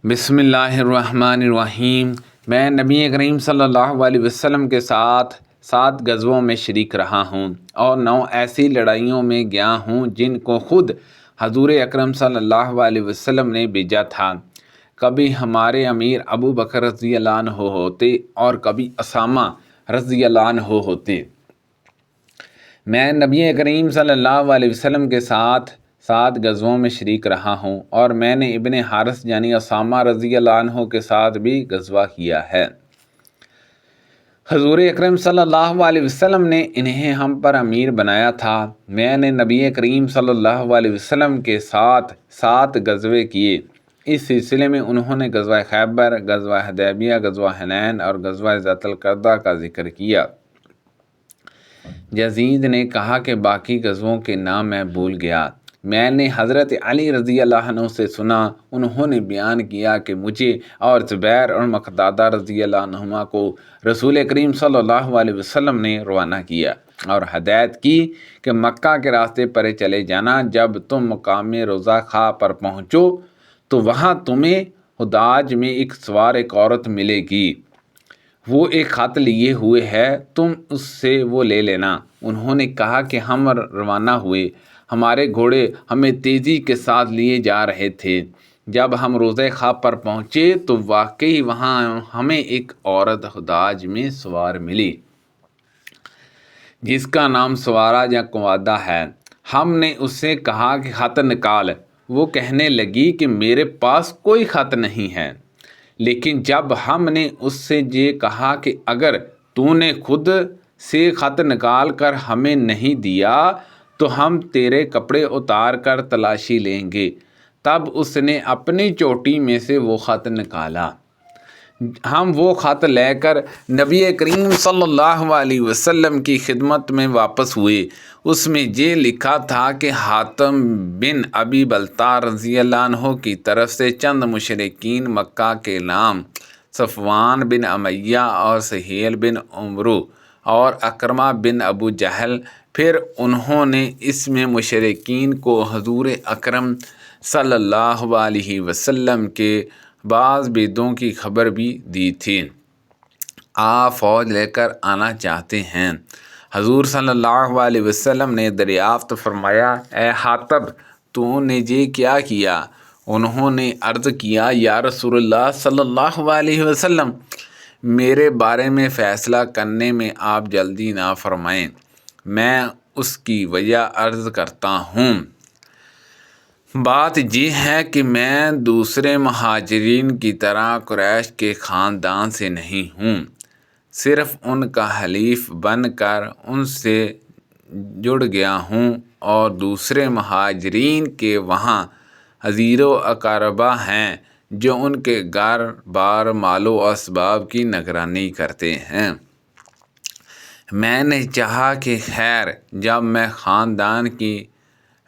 بسم اللہ الرحمن الرحیم۔ میں نبی کریم صلی اللہ علیہ وسلم کے ساتھ 7 غزووں میں شریک رہا ہوں اور 9 ایسی لڑائیوں میں گیا ہوں جن کو خود حضور اکرم صلی اللہ علیہ وسلم نے بھیجا تھا۔ کبھی ہمارے امیر ابو بکر رضی اللہ عنہ ہوتے اور کبھی اسامہ رضی اللہ عنہ ہوتے۔ میں نبی کریم صلی اللہ علیہ وسلم کے ساتھ 7 غزووں میں شریک رہا ہوں اور میں نے ابن حارث یعنی اسامہ رضی اللہ عنہ کے ساتھ بھی غزوہ کیا ہے۔ حضور اکرم صلی اللہ علیہ وسلم نے انہیں ہم پر امیر بنایا تھا۔ میں نے نبی کریم صلی اللہ علیہ وسلم کے ساتھ 7 غزوے کیے۔ اس سلسلے میں انہوں نے غزوہ خیبر، غزوہ حدیبیہ، غزوہ حنین اور غزوہ ذات القردہ کا ذکر کیا۔ یزید نے کہا کہ باقی غزووں کے نام میں بھول گیا۔ میں نے حضرت علی رضی اللہ عنہ سے سنا، انہوں نے بیان کیا کہ مجھے اور زبیر اور مقدادہ رضی اللہ عنہما کو رسول کریم صلی اللہ علیہ وسلم نے روانہ کیا اور ہدایت کی کہ مکہ کے راستے پر چلے جانا۔ جب تم مقام روضہ خاں پر پہنچو تو وہاں تمہیں حداج میں سوار ایک عورت ملے گی، وہ ایک خط لیے ہوئے ہے، تم اس سے وہ لے لینا۔ انہوں نے کہا کہ ہم روانہ ہوئے، ہمارے گھوڑے ہمیں تیزی کے ساتھ لیے جا رہے تھے۔ جب ہم روضہ خاں پر پہنچے تو واقعی وہاں ہمیں ایک عورت حداج میں سوار ملی جس کا نام سوارہ یا قوادہ ہے۔ ہم نے اس سے کہا کہ خط نکال۔ وہ کہنے لگی کہ میرے پاس کوئی خط نہیں ہے۔ لیکن جب ہم نے اس سے یہ کہا کہ اگر تو نے خود سے خط نکال کر ہمیں نہیں دیا تو ہم تیرے کپڑے اتار کر تلاشی لیں گے، تب اس نے اپنی چوٹی میں سے وہ خط نکالا۔ ہم وہ خط لے کر نبی کریم صلی اللہ علیہ وسلم کی خدمت میں واپس ہوئے۔ اس میں یہ لکھا تھا کہ حاتم بن ابی بلتع رضی اللہ عنہ کی طرف سے چند مشرکین مکہ کے نام صفوان بن امیہ اور سہیل بن عمرو اور اکرمہ بن ابو جہل۔ پھر انہوں نے اس میں مشرکین کو حضور اکرم صلی اللہ علیہ وسلم کے بعض بیدوں کی خبر بھی دی تھی۔ آپ فوج لے کر آنا چاہتے ہیں۔ حضور صلی اللہ علیہ وسلم نے دریافت فرمایا، اے حاتب، تو نے یہ کیا کیا؟ انہوں نے عرض کیا، یا رسول اللہ صلی اللہ علیہ وسلم، میرے بارے میں فیصلہ کرنے میں آپ جلدی نہ فرمائیں، میں اس کی وجہ عرض کرتا ہوں۔ بات یہ ہے کہ میں دوسرے مہاجرین کی طرح قریش کے خاندان سے نہیں ہوں، صرف ان کا حلیف بن کر ان سے جڑ گیا ہوں، اور دوسرے مہاجرین کے وہاں عزیر و اقاربہ ہیں جو ان کے گھر بار مال و اسباب کی نگرانی کرتے ہیں۔ میں نے چاہا کہ خیر، جب میں خاندان کی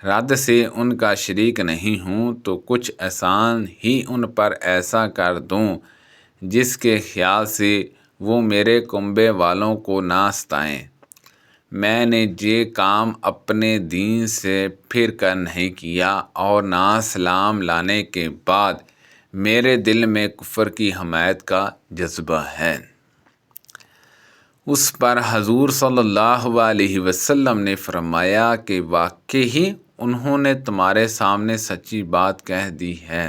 رد سے ان کا شریک نہیں ہوں تو کچھ احسان ہی ان پر ایسا کر دوں جس کے خیال سے وہ میرے کنبے والوں کو نہ ستائیں۔ میں نے یہ کام اپنے دین سے پھر کر نہیں کیا اور نہ اسلام لانے کے بعد میرے دل میں کفر کی حمایت کا جذبہ ہے۔ اس پر حضور صلی اللہ علیہ وسلم نے فرمایا کہ واقعی انہوں نے تمہارے سامنے سچی بات کہہ دی ہے۔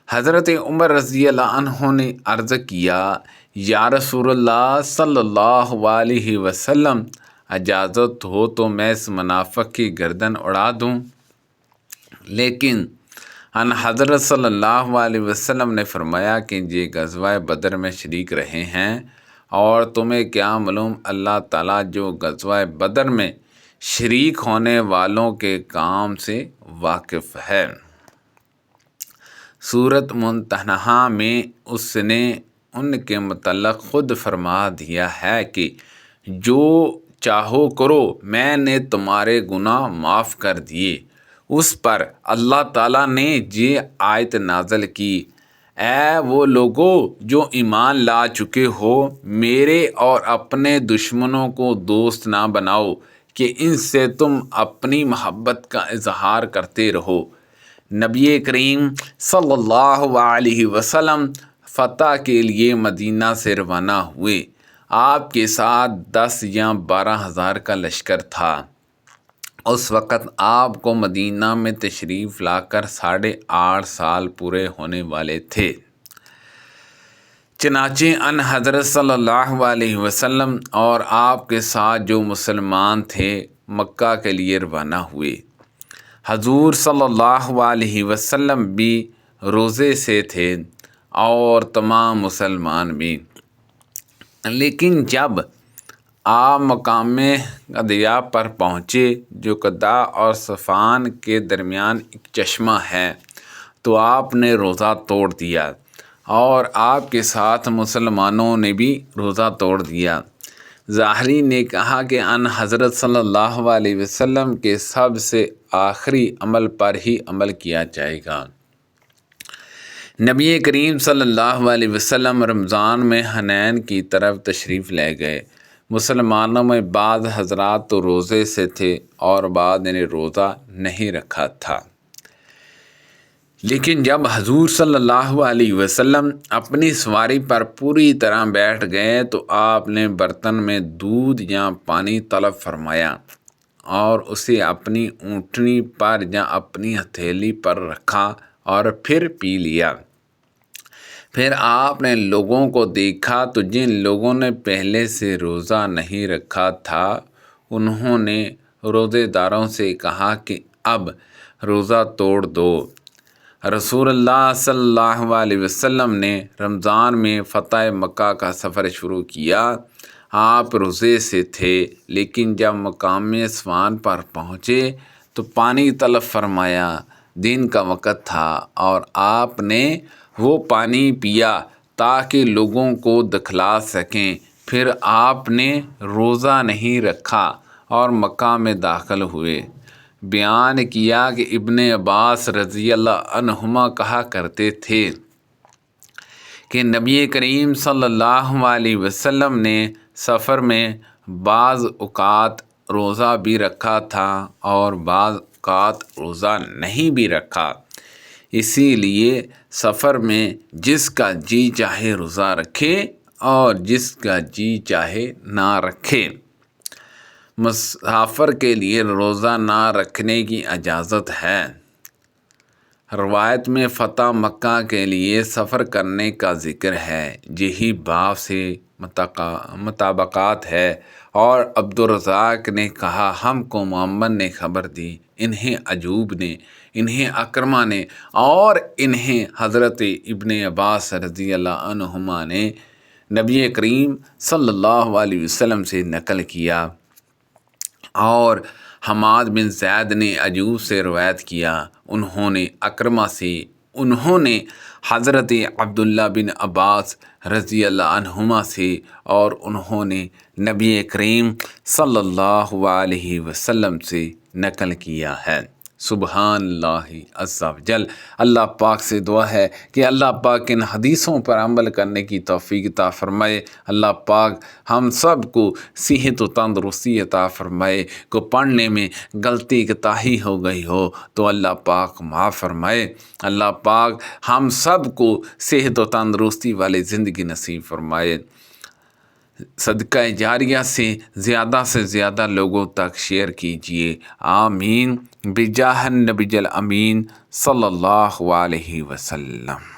حضرت عمر رضی اللہ عنہ نے عرض کیا، یا رسول اللہ صلی اللہ علیہ وسلم، اجازت ہو تو میں اس منافق کی گردن اڑا دوں؟ لیکن ان حضرت صلی اللہ علیہ وسلم نے فرمایا کہ یہ غزوہ بدر میں شریک رہے ہیں، اور تمہیں کیا معلوم اللہ تعالیٰ جو غزوہ بدر میں شریک ہونے والوں کے کام سے واقف ہے۔ سورۃ ممتحنہ میں اس نے ان کے متعلق خود فرما دیا ہے کہ جو چاہو کرو، میں نے تمہارے گناہ معاف کر دیے۔ اس پر اللہ تعالیٰ نے یہ آیت نازل کی، اے وہ لوگو جو ایمان لا چکے ہو، میرے اور اپنے دشمنوں کو دوست نہ بناؤ کہ ان سے تم اپنی محبت کا اظہار کرتے رہو۔ نبی کریم صلی اللہ علیہ وسلم فتح کے لیے مدینہ سے روانہ ہوئے۔ آپ کے ساتھ 10 یا 12 ہزار کا لشکر تھا۔ اس وقت آپ کو مدینہ میں تشریف لا کر 8.5 سال پورے ہونے والے تھے۔ چنانچہ ان حضرت صلی اللہ علیہ وسلم اور آپ کے ساتھ جو مسلمان تھے مکہ کے لیے روانہ ہوئے۔ حضور صلی اللہ علیہ وسلم بھی روزے سے تھے اور تمام مسلمان بھی، لیکن جب آپ مقام قدیہ پر پہنچے جو قدہ اور صفان کے درمیان ایک چشمہ ہے، تو آپ نے روزہ توڑ دیا اور آپ کے ساتھ مسلمانوں نے بھی روزہ توڑ دیا۔ ظاہری نے کہا کہ ان حضرت صلی اللہ علیہ وسلم کے سب سے آخری عمل پر ہی عمل کیا جائے گا۔ نبی کریم صلی اللہ علیہ وسلم رمضان میں حنین کی طرف تشریف لے گئے۔ مسلمانوں میں بعض حضرات تو روزے سے تھے اور بعض نے روزہ نہیں رکھا تھا، لیکن جب حضور صلی اللہ علیہ وسلم اپنی سواری پر پوری طرح بیٹھ گئے تو آپ نے برتن میں دودھ یا پانی طلب فرمایا اور اسے اپنی اونٹنی پر یا اپنی ہتھیلی پر رکھا اور پھر پی لیا۔ پھر آپ نے لوگوں کو دیکھا تو جن لوگوں نے پہلے سے روزہ نہیں رکھا تھا انہوں نے روزے داروں سے کہا کہ اب روزہ توڑ دو۔ رسول اللہ صلی اللہ علیہ وسلم نے رمضان میں فتح مکہ کا سفر شروع کیا۔ آپ روزے سے تھے، لیکن جب مقام صفان پر پہنچے تو پانی طلب فرمایا۔ دن کا وقت تھا اور آپ نے وہ پانی پیا تاکہ لوگوں کو دکھلا سکیں۔ پھر آپ نے روزہ نہیں رکھا اور مکہ میں داخل ہوئے۔ بیان کیا کہ ابن عباس رضی اللہ عنہما کہا کرتے تھے کہ نبی کریم صلی اللہ علیہ وسلم نے سفر میں بعض اوقات روزہ بھی رکھا تھا اور بعض اوقات روزہ نہیں بھی رکھا، اسی لیے سفر میں جس کا جی چاہے روزہ رکھے اور جس کا جی چاہے نہ رکھے۔ مسافر کے لیے روزہ نہ رکھنے کی اجازت ہے۔ روایت میں فتح مکہ کے لیے سفر کرنے کا ذکر ہے، یہی باب سے مطابقات ہے۔ اور عبدالرزاق نے کہا ہم کو محمد نے خبر دی، انہیں ایوب نے، انہیں اکرمہ نے اور انہیں حضرت ابن عباس رضی اللہ عنہما نے نبی کریم صلی اللہ علیہ وسلم سے نقل کیا۔ اور حماد بن زید نے ایوب سے روایت کیا، انہوں نے اکرمہ سے، انہوں نے حضرت عبداللہ بن عباس رضی اللہ عنہما سے، اور انہوں نے نبی کریم صلی اللہ علیہ وسلم سے نقل کیا ہے۔ سبحان اللہ عز و جل۔ اللہ پاک سے دعا ہے کہ اللہ پاک ان حدیثوں پر عمل کرنے کی توفیق عطا فرمائے۔ اللہ پاک ہم سب کو صحت و تندرستی عطا فرمائے۔ کو پڑھنے میں غلطی کوتاہی ہو گئی ہو تو اللہ پاک معاف فرمائے۔ اللہ پاک ہم سب کو صحت و تندرستی والی زندگی نصیب فرمائے۔ صدقہ جاریہ سے زیادہ لوگوں تک شیئر کیجیے، آمین، بجاہ النبی الامین صلی اللہ علیہ وسلم۔